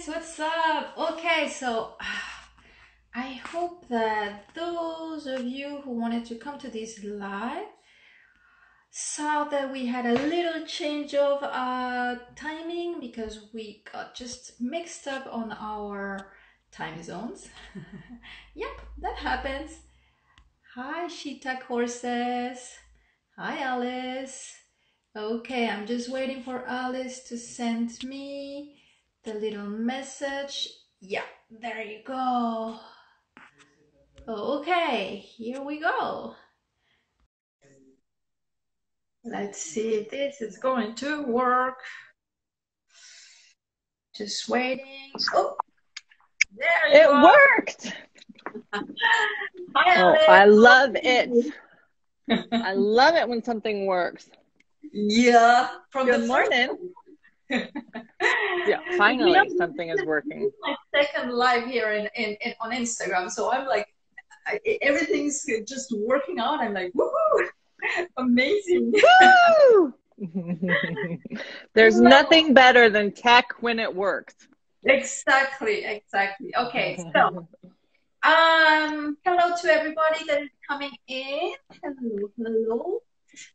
What's up? Okay, so I hope that those of you who wanted to come to this live saw that we had a little change of timing because we got just mixed up on our time zones. Yep, that happens. Hi, Shita Courses. Hi, Alice. Okay, I'm just waiting for Alice to send me the little message. Yeah, there you go. Okay, here we go. Let's see if this is going to work. Just waiting. Oh, there you It are. worked. Hi, Oh, Alice. I love it. I love it when something works. Yeah, from the Good first morning. Yeah, you know, finally this something is is working. my second live here in on Instagram, so I'm like, everything's just working out. I'm like, woohoo, amazing. Woo! There's nothing better than tech when it works. Exactly, exactly. Okay, so hello to everybody that is coming in. Hello, hello.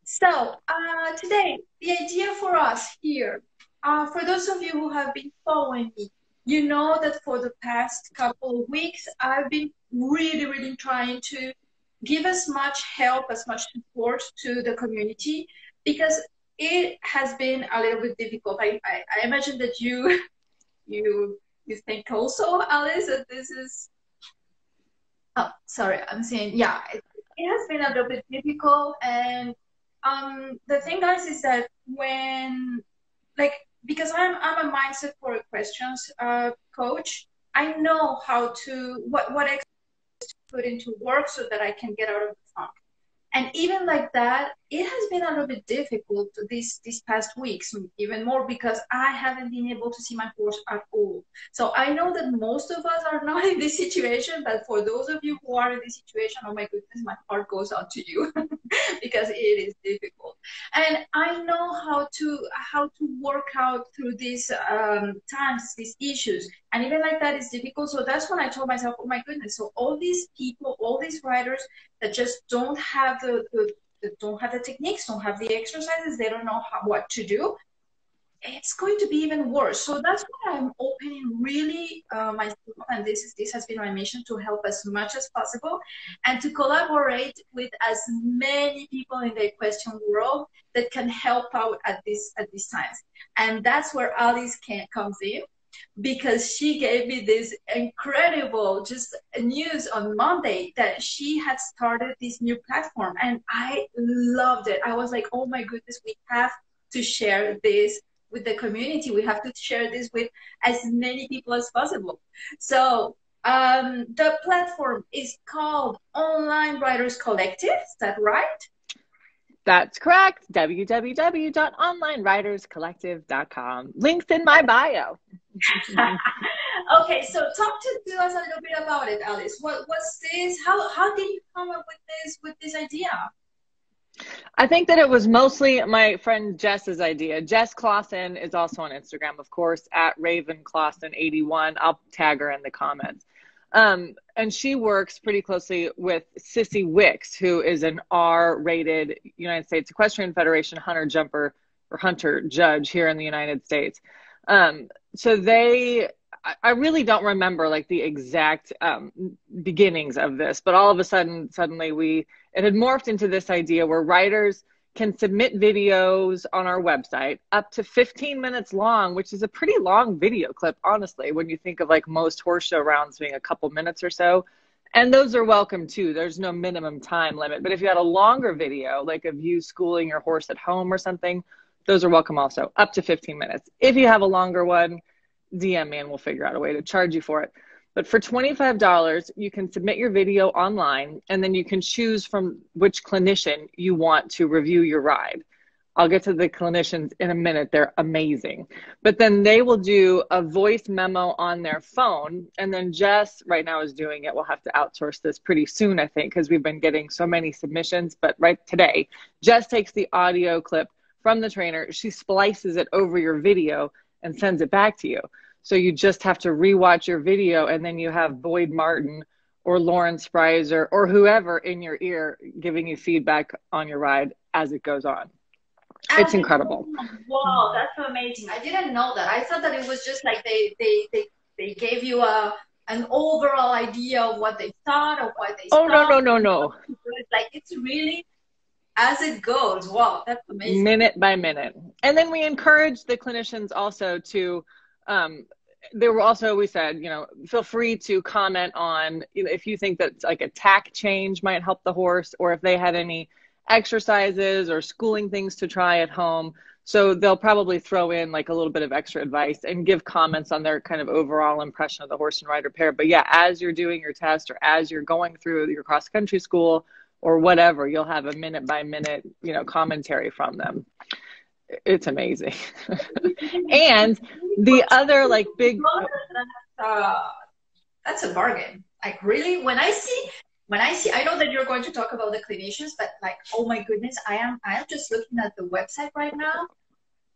So, today, the idea for us here, for those of you who have been following me, you know that for the past couple of weeks, I've been really, really trying to give as much help, as much support to the community because it has been a little bit difficult. I imagine that you, you think also, Alice, that this is, oh, sorry, I'm saying, yeah, it has been a little bit difficult. And the thing, guys, is that when, like, because I'm a mindset for questions coach, I know how to, what I put into work so that I can get out of the funk. And even like that, it has been a little bit difficult these past weeks, even more because I haven't been able to see my horse at all. So I know that most of us are not in this situation, but for those of you who are in this situation, oh my goodness, my heart goes out to you because it is difficult. And I know how to work out through these times, these issues. And even like that is difficult. So that's when I told myself, oh my goodness, so all these people, all these writers that just don't have the techniques, don't have the exercises, they don't know what to do, it's going to be even worse. So that's why I'm opening really myself, and this has been my mission to help as much as possible and to collaborate with as many people in the equestrian world that can help out at these times. And that's where Alice comes in because she gave me this incredible just news on Monday that she had started this new platform, and I loved it. I was like, oh my goodness, we have to share this with the community. We have to share this with as many people as possible. So the platform is called Online Writers Collective. Is that right? That's correct. www.onlinewriterscollective.com. Links in my bio. Okay, so talk to us a little bit about it, Alice. What's this? How did you come up with this idea? I think that it was mostly my friend Jess's idea. Jess Clausen is also on Instagram, of course, at RavenClausen81. I'll tag her in the comments. And she works pretty closely with Sissy Wicks, who is an R-rated United States Equestrian Federation hunter jumper or hunter judge here in the United States. So I really don't remember like the exact beginnings of this, but all of a sudden, suddenly it had morphed into this idea where writers can submit videos on our website up to 15 minutes long, which is a pretty long video clip, honestly, when you think of like most horse show rounds being a couple minutes or so. And those are welcome too. There's no minimum time limit. But if you had a longer video, like of you schooling your horse at home or something, those are welcome also, up to 15 minutes. If you have a longer one, DM me and we'll figure out a way to charge you for it. But for $25, you can submit your video online, and then you can choose from which clinician you want to review your ride. I'll get to the clinicians in a minute. They're amazing. But then they will do a voice memo on their phone. And then Jess right now is doing it. We'll have to outsource this pretty soon, I think, because we've been getting so many submissions. But right today, Jess takes the audio clip from the trainer. She splices it over your video and sends it back to you. So you just have to rewatch your video, and then you have Boyd Martin or Lauren Spreiser or whoever in your ear giving you feedback on your ride as it goes on. It's incredible. Wow, that's amazing. I didn't know that. I thought that it was just like they gave you an overall idea of what they thought, of what they Oh, saw. no. It's like it's really as it goes. Wow, that's amazing. Minute by minute. And then we encourage the clinicians also to, there were also, we said, you know, feel free to comment on, you know, if you think that like a tack change might help the horse, or if they had any exercises or schooling things to try at home. So they'll probably throw in like a little bit of extra advice and give comments on their kind of overall impression of the horse and rider pair. But yeah, as you're doing your test or as you're going through your cross country school or whatever, you'll have a minute by minute, you know, commentary from them. It's amazing. And the other like big, that's a bargain. Like really, when I see, I know that you're going to talk about the clinicians, but like, oh my goodness, I am just looking at the website right now.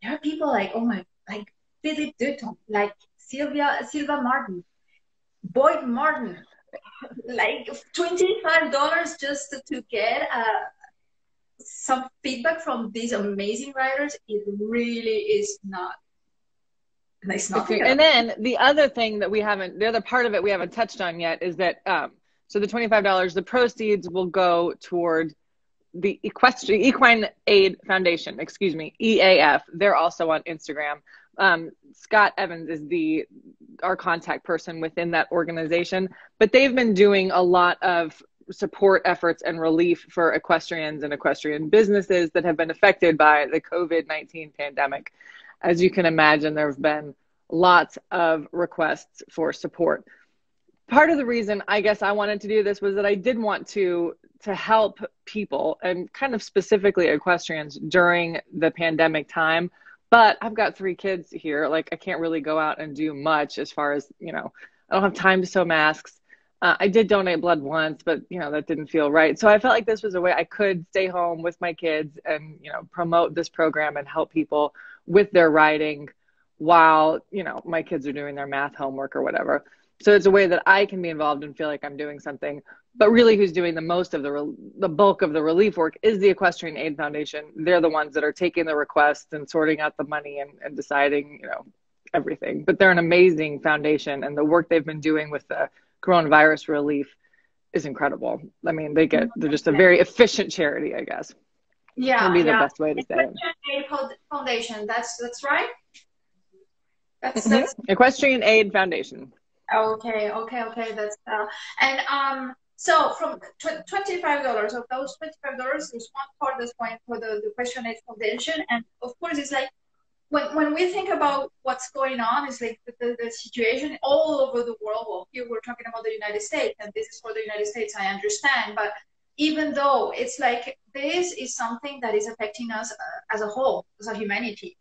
There are people like, oh my, like Philip Dutton, like Silva Martin, Boyd Martin, like $25 just to get some feedback from these amazing writers. It really is not. It's nothing. And then the other thing that the other part of it we haven't touched on yet is that, so the $25, the proceeds will go toward the Equine Aid Foundation, EAF. They're also on Instagram. Scott Evans is our contact person within that organization, but they've been doing a lot of support efforts and relief for equestrians and equestrian businesses that have been affected by the COVID-19 pandemic. As you can imagine, there have been lots of requests for support. Part of the reason I guess I wanted to do this was that I did want to help people, and kind of specifically equestrians, during the pandemic time. But I've got 3 kids here. Like, I can't really go out and do much as far as, you know, I don't have time to sew masks. I did donate blood once, but, you know, that didn't feel right. So I felt like this was a way I could stay home with my kids and, you know, promote this program and help people with their riding while, you know, my kids are doing their math homework or whatever. So it's a way that I can be involved and feel like I'm doing something. But really, who's doing the most of the bulk of the relief work is the Equestrian Aid Foundation. They're the ones that are taking the requests and sorting out the money and deciding, you know, everything. But they're an amazing foundation, and the work they've been doing with the coronavirus relief is incredible. I mean, they're just a very efficient charity, I guess. Yeah, would be the best way to say it. Equestrian Aid Foundation. That's right. That's Equestrian Aid Foundation. Okay. That's and so from $25 of those $25, there's one part that's going for the Equestrian Aid Foundation, and of course it's like when we think about what's going on, it's like the situation all over the world. Well, here we're talking about the United States, and this is for the United States, I understand, but even though it's like this is something that is affecting us as a whole, as a humanity,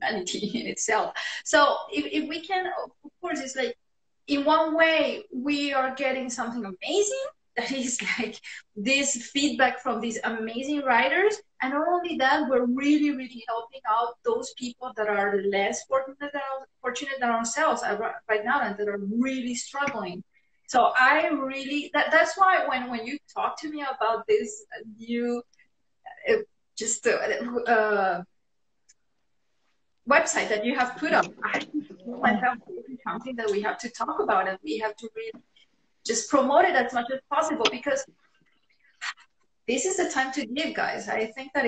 humanity in itself. So if we can, of course, it's like in one way we are getting something amazing, that is like this feedback from these amazing writers, and not only that, we're really helping out those people that are less fortunate than ourselves right now, and that are really struggling. So I really, that's why when you talk to me about this new website that you have put up, I feel myself something that we have to talk about, and we have to really just promote it as much as possible, because this is the time to give, guys. I think that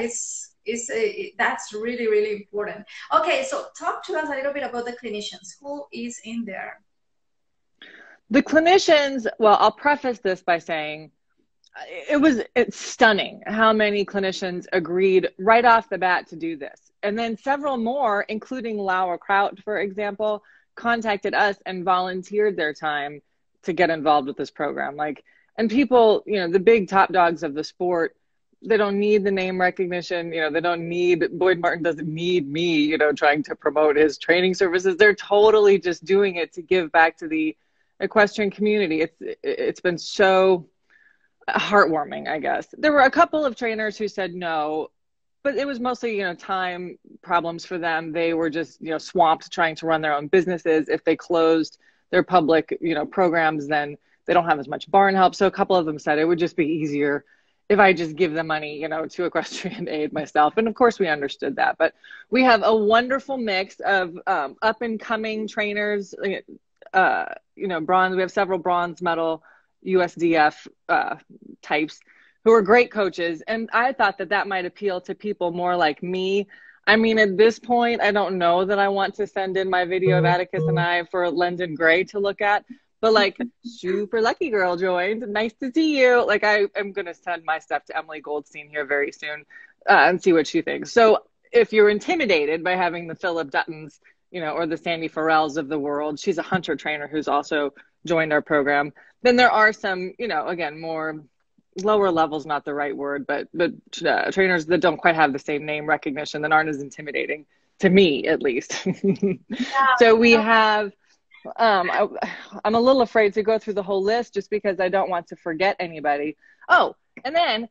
that's really important. Okay, so talk to us a little bit about the clinicians. Who is in there? The clinicians, well, I'll preface this by saying it's stunning how many clinicians agreed right off the bat to do this. And then several more, including Laura Kraut, for example, contacted us and volunteered their time to get involved with this program. And people, you know, the big top dogs of the sport, they don't need the name recognition. You know, Boyd Martin doesn't need me, you know, trying to promote his training services. They're totally just doing it to give back to the equestrian community. It's been so heartwarming, I guess. There were a couple of trainers who said no, but it was mostly, time problems for them. They were just, swamped trying to run their own businesses. If they closed their public, programs, then they don't have as much barn help. So a couple of them said it would just be easier if I just give the money, to Equestrian Aid myself. And of course we understood that, but we have a wonderful mix of up and coming trainers, bronze. We have several bronze medal USDF types who are great coaches. And I thought that might appeal to people more like me. I mean, at this point, I don't know that I want to send in my video of Atticus and I for London Gray to look at, but like, super lucky girl joined. Nice to see you. Like, I am going to send my stuff to Emily Goldstein here very soon and see what she thinks. So if you're intimidated by having the Philip Duttons, or the Sandy Farrells of the world, she's a hunter trainer who's also joined our program. Then there are some, again, more lower levels, not the right word, but trainers that don't quite have the same name recognition, that aren't as intimidating to me, at least. So we have, I'm a little afraid to go through the whole list just because I don't want to forget anybody. Oh, and then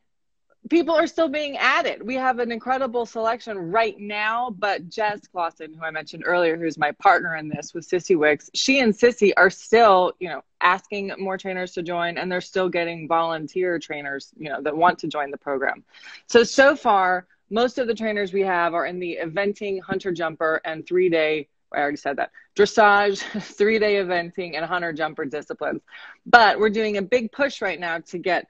people are still being added. We have an incredible selection right now, but Jess Clausen, who I mentioned earlier, who's my partner in this with Sissy Wicks, she and Sissy are still, asking more trainers to join, and they're still getting volunteer trainers, that want to join the program. So far, most of the trainers we have are in the eventing, hunter jumper, and 3-day, I already said that, dressage, 3-day eventing, and hunter jumper disciplines. But we're doing a big push right now to get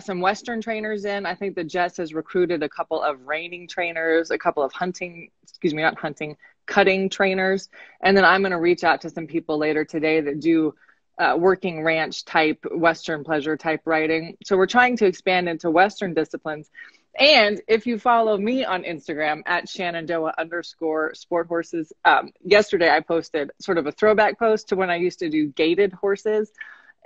some Western trainers in. I think that Jess has recruited a couple of reining trainers, a couple of cutting trainers. And then I'm going to reach out to some people later today that do working ranch type, Western pleasure type riding. So we're trying to expand into Western disciplines. And if you follow me on Instagram at @Shenandoah_sport horses, yesterday I posted sort of a throwback post to when I used to do gaited horses.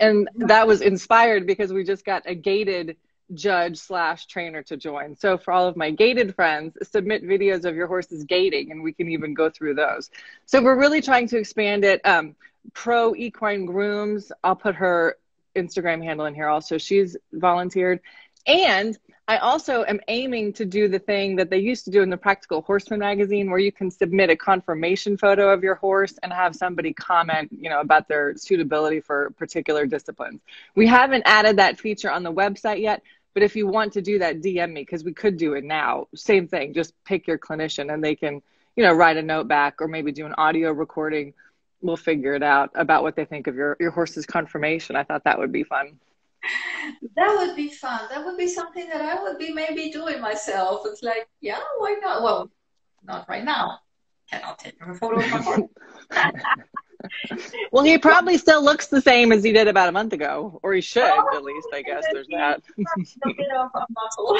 And that was inspired because we just got a gaited judge/trainer to join. So for all of my gaited friends, submit videos of your horses gaiting, and we can even go through those. So we're really trying to expand it. Pro Equine Grooms, I'll put her Instagram handle in here also. She's volunteered. And I also am aiming to do the thing that they used to do in the Practical Horseman magazine, where you can submit a confirmation photo of your horse and have somebody comment, about their suitability for particular disciplines. We haven't added that feature on the website yet, but if you want to do that, DM me, because we could do it now. Same thing, just pick your clinician and they can, write a note back or maybe do an audio recording. We'll figure it out about what they think of your horse's confirmation. I thought that would be fun. That would be fun. That would be something that I would be maybe doing myself. It's like, yeah, why not? Well, not right now. Cannot take a photo of my horse. Well, he probably still looks the same as he did about a month ago, or he should, at least. I guess there's that. A bit of a muscle.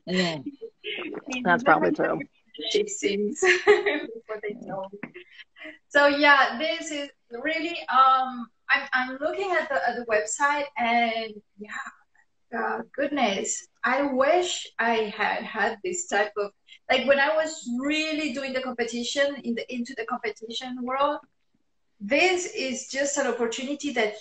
Yeah. That's probably true. She seems what they tell me. So yeah, this is really I'm looking at the website, and yeah, goodness, I wish I had this type of, like, when I was really doing the competition into the competition world. This is just an opportunity that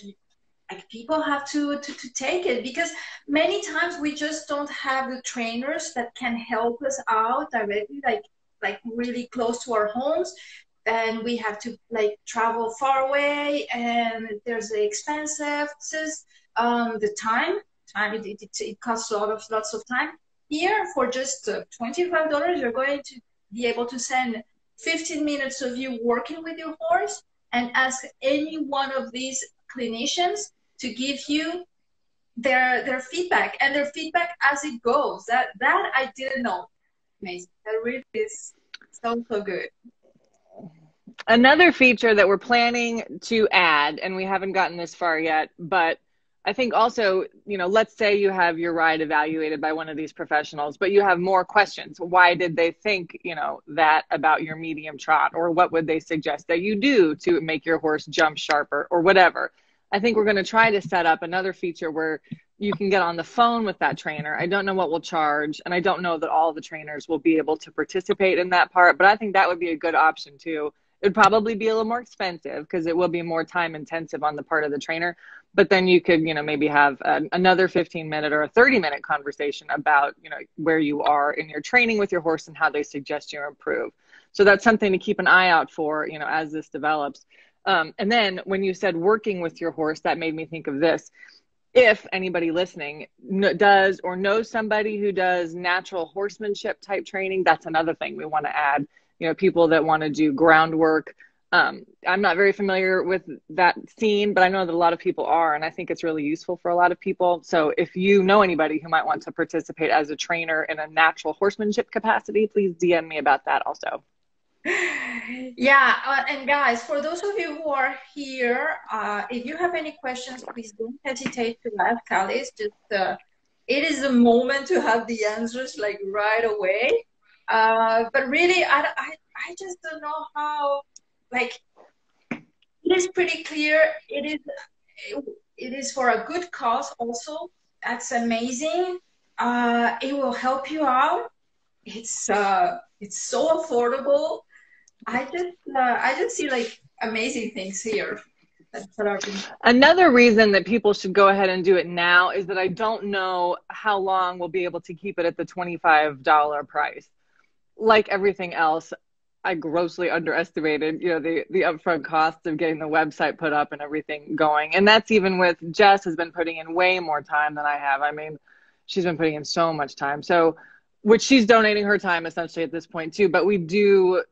like people have to take it, because many times we just don't have the trainers that can help us out directly, like really close to our homes. And we have to like travel far away, and there's the expenses, the time it costs lots of time. Here for just $25, you're going to be able to send 15 minutes of you working with your horse and ask any one of these clinicians to give you their feedback, and their feedback as it goes. That I didn't know. Amazing. That really is so good. Another feature that we're planning to add, and we haven't gotten this far yet, but I think also, let's say you have your ride evaluated by one of these professionals, but you have more questions. Why did they think, that about your medium trot? Or what would they suggest that you do to make your horse jump sharper, or whatever? I think we're going to try to set up another feature where you can get on the phone with that trainer. I don't know what we'll charge, and I don't know that all the trainers will be able to participate in that part, but I think that would be a good option too. It'd probably be a little more expensive because it will be more time intensive on the part of the trainer. But then you could, maybe have another 15-minute or a 30-minute conversation about, where you are in your training with your horse and how they suggest you improve. So that's something to keep an eye out for, as this develops. And then when you said working with your horse, that made me think of this. If anybody listening does or knows somebody who does natural horsemanship type training, that's another thing we want to add. People that want to do groundwork. I'm not very familiar with that scene, but I know that a lot of people are, and I think it's really useful for a lot of people. So if you know anybody who might want to participate as a trainer in a natural horsemanship capacity, please DM me about that also. Yeah, and guys, for those of you who are here, if you have any questions, please don't hesitate to ask Alice. Just it is the moment to have the answers like right away. But really, I just don't know how. Like, it is pretty clear. It is for a good cause. Also, that's amazing. It will help you out. It's so affordable. I just see like amazing things here. Another reason that people should go ahead and do it now is that I don't know how long we'll be able to keep it at the $25 price. Like everything else, I grossly underestimated, the upfront costs of getting the website put up and everything going. And that's even with Jess has been putting in way more time than I have. I mean, she's been putting in so much time. So, which she's donating her time essentially at this point too. But we're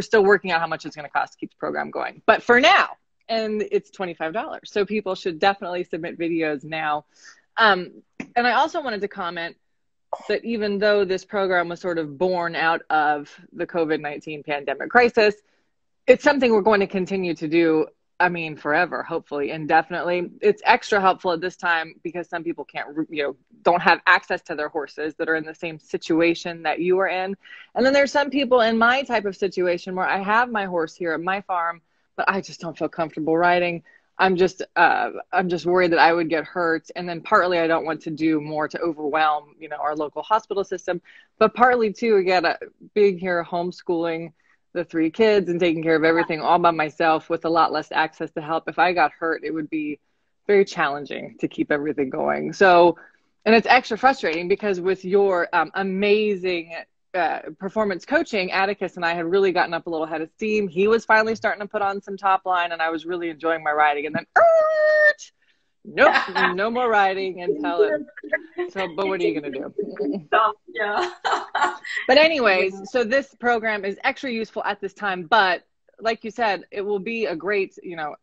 still working out how much it's going to cost to keep the program going. But for now, and it's $25. So people should definitely submit videos now. And I also wanted to comment that even though this program was sort of born out of the COVID-19 pandemic crisis, it's something we're going to continue to do, forever, hopefully, indefinitely. It's extra helpful at this time because some people don't have access to their horses that are in the same situation that you are in. And then there's some people in my type of situation where I have my horse here at my farm, but I just don't feel comfortable riding. I'm just worried that I would get hurt. And then partly I don't want to do more to overwhelm, our local hospital system, but partly too, again, being here homeschooling the 3 kids and taking care of everything all by myself with a lot less access to help. If I got hurt, it would be very challenging to keep everything going. So, and it's extra frustrating because with your amazing performance coaching, Atticus and I had really gotten up a little head of steam. He was finally starting to put on some top line and I was really enjoying my riding. And then, nope, no more riding until it. So, but what are you going to do? Yeah. But anyways, so this program is extra useful at this time, but like you said, it will be a great, it'll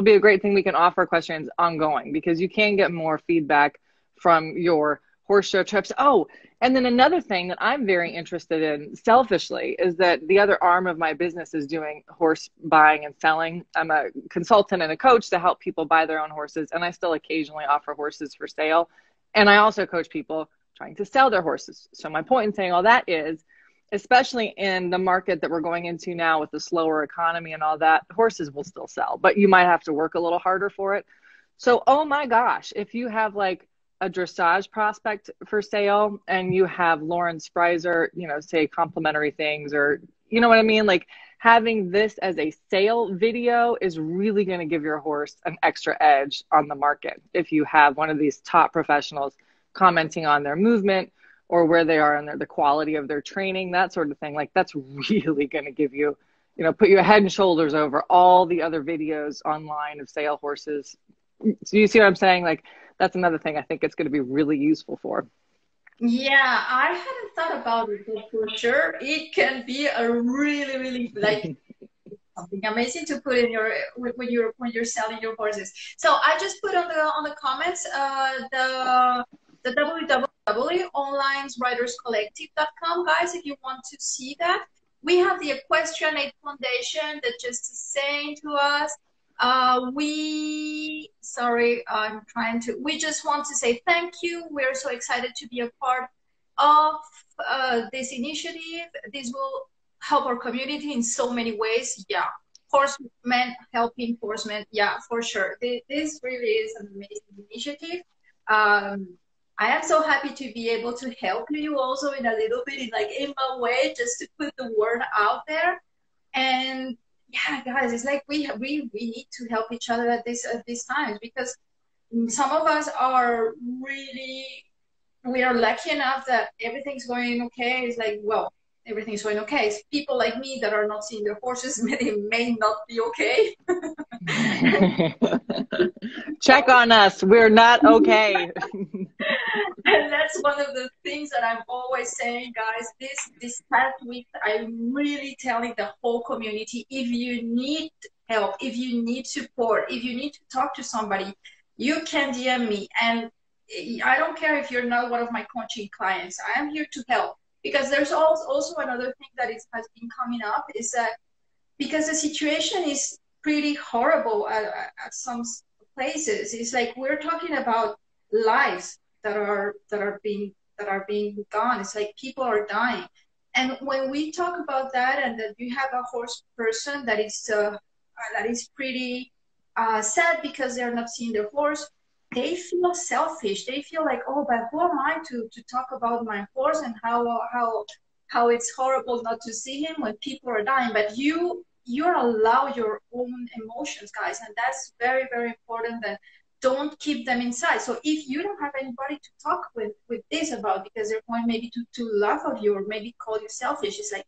be a great thing we can offer questions ongoing because you can get more feedback from your horse show trips. Oh, and then another thing that I'm very interested in selfishly is that the other arm of my business is doing horse buying and selling. I'm a consultant and a coach to help people buy their own horses. And I still occasionally offer horses for sale. And I also coach people trying to sell their horses. So my point in saying all that is, especially in the market that we're going into now with the slower economy and all that, horses will still sell, but you might have to work a little harder for it. So, oh my gosh, if you have like a dressage prospect for sale and you have Lauren Spryzer, say complimentary things or, you know what I mean? Like having this as a sale video is really going to give your horse an extra edge on the market. If you have one of these top professionals commenting on their movement or where they are in the quality of their training, that sort of thing, like that's really going to give you, put you head and shoulders over all the other videos online of sale horses. So you see what I'm saying? Like, that's another thing I think it's going to be really useful for. Yeah, I hadn't thought about it, but for sure, it can be a really, really like something amazing to put in your when you're selling your horses. So I just put on the comments the www.onlineriderscollective.com, guys, if you want to see that. We have the Equestrian Aid Foundation that just is saying to us, we just want to say thank you. We're so excited to be a part of this initiative. This will help our community in so many ways. Yeah, horsemen helping horsemen. Yeah, for sure. This really is an amazing initiative. I am so happy to be able to help you also in a little bit in my way, just to put the word out there. And yeah, guys, it's like we need to help each other at these times, because some of us are really, we are lucky enough that everything's going okay. It's like, well, everything's going okay. It's people like me that are not seeing their horses may not be okay. Check on us. We're not okay. And that's one of the things that I'm always saying, guys. This past week, I'm really telling the whole community, if you need help, if you need support, if you need to talk to somebody, you can DM me. And I don't care if you're not one of my coaching clients. I am here to help. Because there's also another thing that has been coming up, is that because the situation is pretty horrible at some places. It's like we're talking about lives that are being gone. It's like people are dying, and when we talk about that, and that you have a horse person that is pretty sad because they're not seeing their horse, they feel selfish. They feel like, oh, but who am I to talk about my horse and how it's horrible not to see him when people are dying. But you allow your own emotions, guys, and that's very, very important. That don't keep them inside. So if you don't have anybody to talk with this about, because they're going maybe to laugh at you or maybe call you selfish, it's like,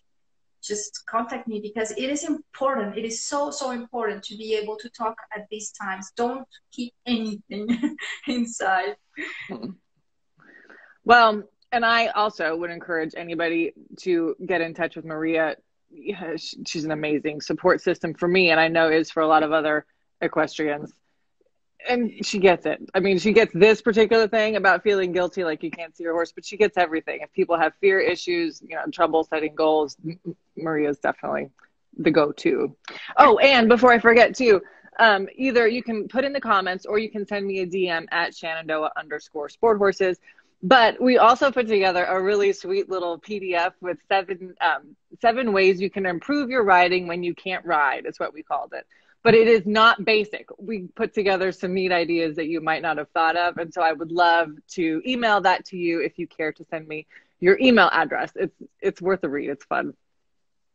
just contact me, because it is important. It is so, so important to be able to talk at these times. Don't keep anything inside. Well, and I also would encourage anybody to get in touch with Maria. Yeah, she's an amazing support system for me, and I know is for a lot of other equestrians. And she gets it. I mean, she gets this particular thing about feeling guilty, like you can't see your horse, but she gets everything. If people have fear issues, you know, trouble setting goals, Maria's definitely the go-to. Oh, and before I forget too, either you can put in the comments or you can send me a DM at Shenandoah_sport horses. But we also put together a really sweet little PDF with seven ways you can improve your riding when you can't ride, is what we called it. But it is not basic. We put together some neat ideas that you might not have thought of. And so I would love to email that to you if you care to send me your email address. It's worth a read. It's fun.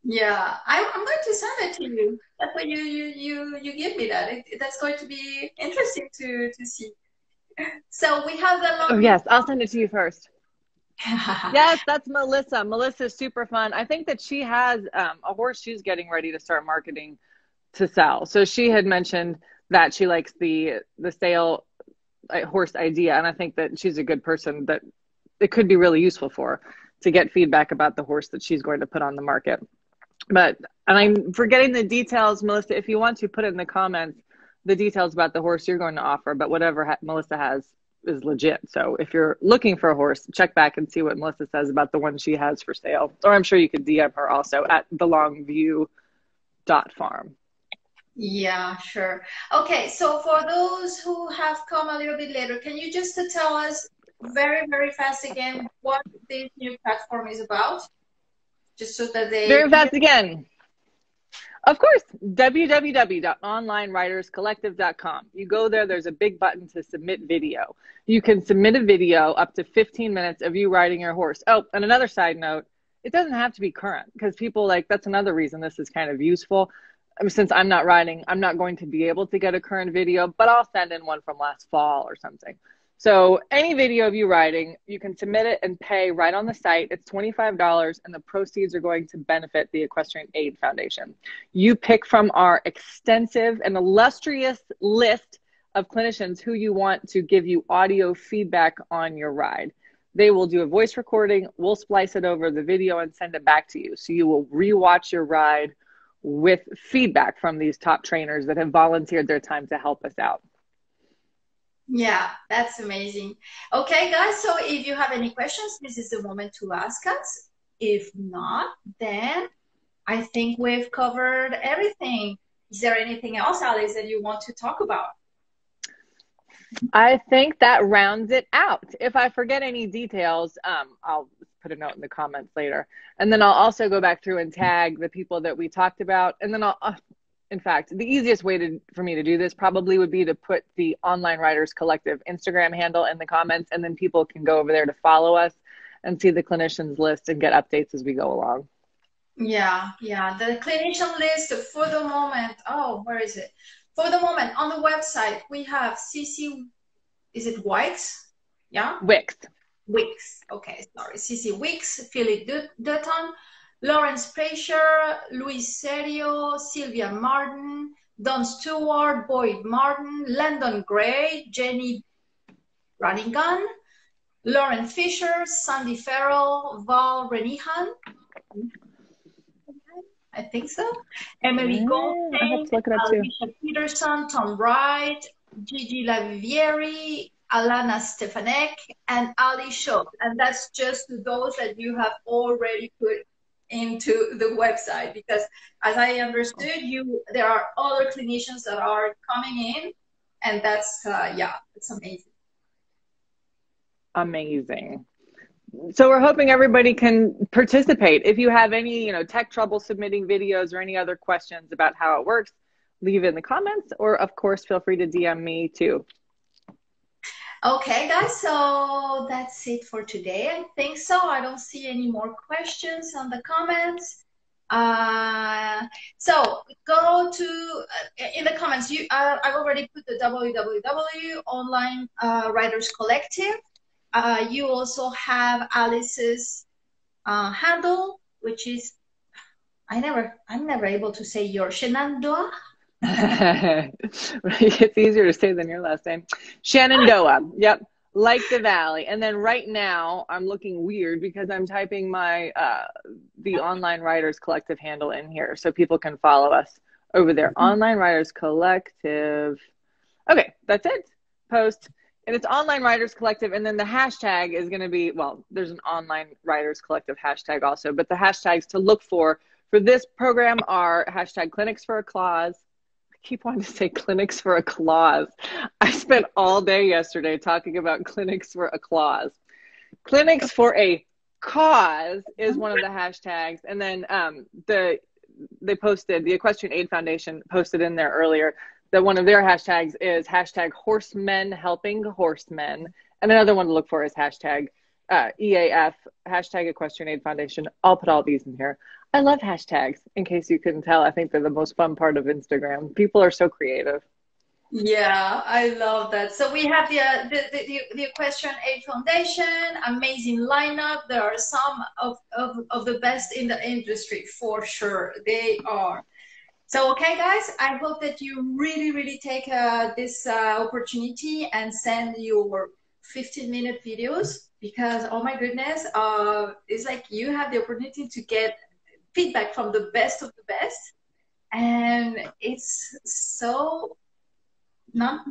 Yeah, I'm going to send it to you. That's why you give me that. That's going to be interesting to see. So we have the Oh, lovely. yes. I'll send it to you first. Yes, that's Melissa. Melissa's super fun. I think that she has a horse she's getting ready to start marketing to sell. So she had mentioned that she likes the sale horse idea. And I think that she's a good person that it could be really useful for to get feedback about the horse that she's going to put on the market. And I'm forgetting the details, Melissa. If you want to put it in the comments, the details about the horse you're going to offer, but whatever Melissa has is legit. So if you're looking for a horse, check back and see what Melissa says about the one she has for sale. Or I'm sure you could DM her also at thelongview.farm. Yeah, sure. Okay, so for those who have come a little bit later, can you just tell us very, very fast again what this new platform is about? Just so that they Very fast again. Of course, www.onlineriderscollective.com. You go there, there's a big button to submit video. You can submit a video up to 15 minutes of you riding your horse. Oh, and another side note, it doesn't have to be current, because people that's another reason this is kind of useful. Since I'm not riding, I'm not going to be able to get a current video, but I'll send in one from last fall or something. So any video of you riding, you can submit it and pay right on the site. It's $25, and the proceeds are going to benefit the Equestrian Aid Foundation. You pick from our extensive and illustrious list of clinicians who you want to give you audio feedback on your ride. They will do a voice recording, we'll splice it over the video and send it back to you. So you will rewatch your ride with feedback from these top trainers that have volunteered their time to help us out. Yeah, that's amazing. Okay, guys, so if you have any questions, this is the moment to ask us. If not, then I think we've covered everything. Is there anything else, Alice, that you want to talk about? I think that rounds it out. If I forget any details, I'll put a note in the comments later. And then I'll also go back through and tag the people that we talked about. And then in fact, the easiest way for me to do this probably would be to put the Online Riders Collective Instagram handle in the comments, and then people can go over there to follow us and see the clinicians list and get updates as we go along. Yeah, yeah. The clinician list for the moment. Oh, where is it? For the moment, on the website, we have CC, is it Whites? Yeah, Wix. Wicks. Okay, sorry. CC Wicks, Philip Dutton, Lawrence Fraser, Luis Serio, Sylvia Martin, Don Stewart, Boyd Martin, Landon Gray, Jenny Brannigan, Lauren Fisher, Sandy Farrell, Val Renihan, I think so, Emily I have Goldstein, to look it up too. Alicia Peterson, Tom Wright, Gigi Lavivieri, Alana Stefanek, and Ali Schultz. And that's just those that you have already put into the website, because as I understood you, there are other clinicians that are coming in, and that's yeah, it's amazing. Amazing. So we're hoping everybody can participate. If you have any, tech trouble submitting videos or any other questions about how it works, leave it in the comments, or of course, feel free to DM me too. Okay, guys, so that's it for today. I think so. I don't see any more questions on the comments. So go to in the comments. I've already put the www online writers collective. You also have Alice's handle, which is I'm never able to say your Shenandoah. It's easier to say than your last name. Shenandoah. Yep. Like the valley. And then right now I'm looking weird because I'm typing my the Online Writers Collective handle in here so people can follow us over there. Online Writers Collective. Okay, that's it. Post. And it's Online Writers Collective. And then the hashtag is going to be, well, there's an Online Writers Collective hashtag also, but the hashtags to look for this program are hashtag clinics for a clause. I keep wanting to say clinics for a clause. I spent all day yesterday talking about clinics for a clause. Clinics for a cause is one of the hashtags. And then they posted, the Equestrian Aid Foundation posted in there earlier that one of their hashtags is hashtag horsemen helping horsemen. And another one to look for is hashtag EAF, hashtag Equestrian Aid Foundation. I'll put all these in here. I love hashtags, in case you couldn't tell. I think they're the most fun part of Instagram. People are so creative. Yeah, I love that. So we have the Equestrian Aid Foundation, amazing lineup. There are some of the best in the industry, for sure. They are. So, okay, guys, I hope that you really take this opportunity and send your 15-minute videos, because, oh my goodness, it's like you have the opportunity to get feedback from the best of the best. And it's not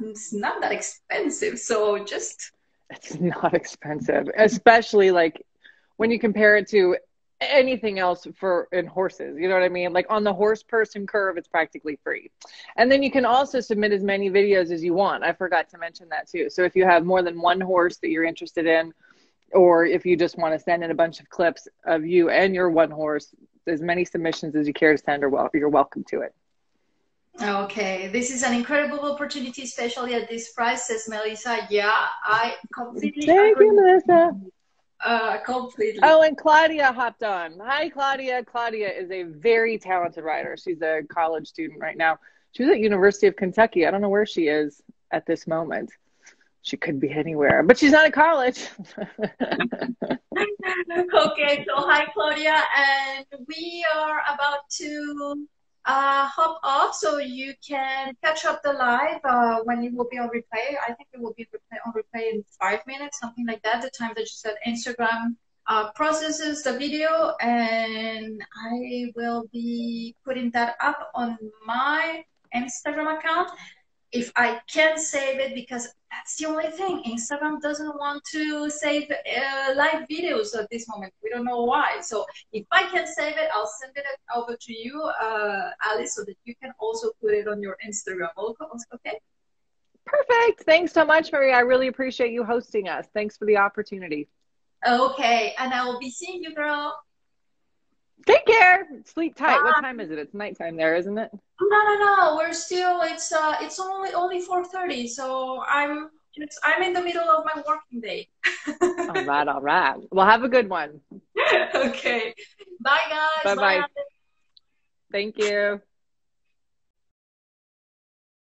that expensive. So just it's not expensive, especially like when you compare it to anything else in horses, you know what I mean? Like on the horse person curve, it's practically free. And then you can also submit as many videos as you want. I forgot to mention that too. So if you have more than one horse that you're interested in, or if you just want to send in a bunch of clips of you and your one horse, as many submissions as you care to send, you're welcome to it. Okay, this is an incredible opportunity, especially at this price, says Melissa. Yeah, I completely agree. Thank you, Melissa. Completely. Oh, and Claudia hopped on. Hi, Claudia. Claudia is a very talented writer. She's a college student right now. She was at University of Kentucky. I don't know where she is at this moment. She could be anywhere, but she's not at college. Okay, so hi, Claudia, and we are about to hop off, so you can catch up the live when it will be on replay. I think it will be on replay in 5 minutes, something like that, the time that you said Instagram processes the video, and I will be putting that up on my Instagram account. If I can save it, because that's the only thing. Instagram doesn't want to save live videos at this moment. We don't know why. So if I can save it, I'll send it over to you, Alice, so that you can also put it on your Instagram. Okay? Perfect. Thanks so much, Maria. I really appreciate you hosting us. Thanks for the opportunity. Okay, and I will be seeing you, girl. Take care. Sleep tight. Bye. What time is it? It's nighttime there, isn't it? No. We're still. It's only 4:30. So I'm in the middle of my working day. All right. Well, have a good one. Okay. Bye. Bye, guys. Bye, Bye-bye. Alex. Thank you.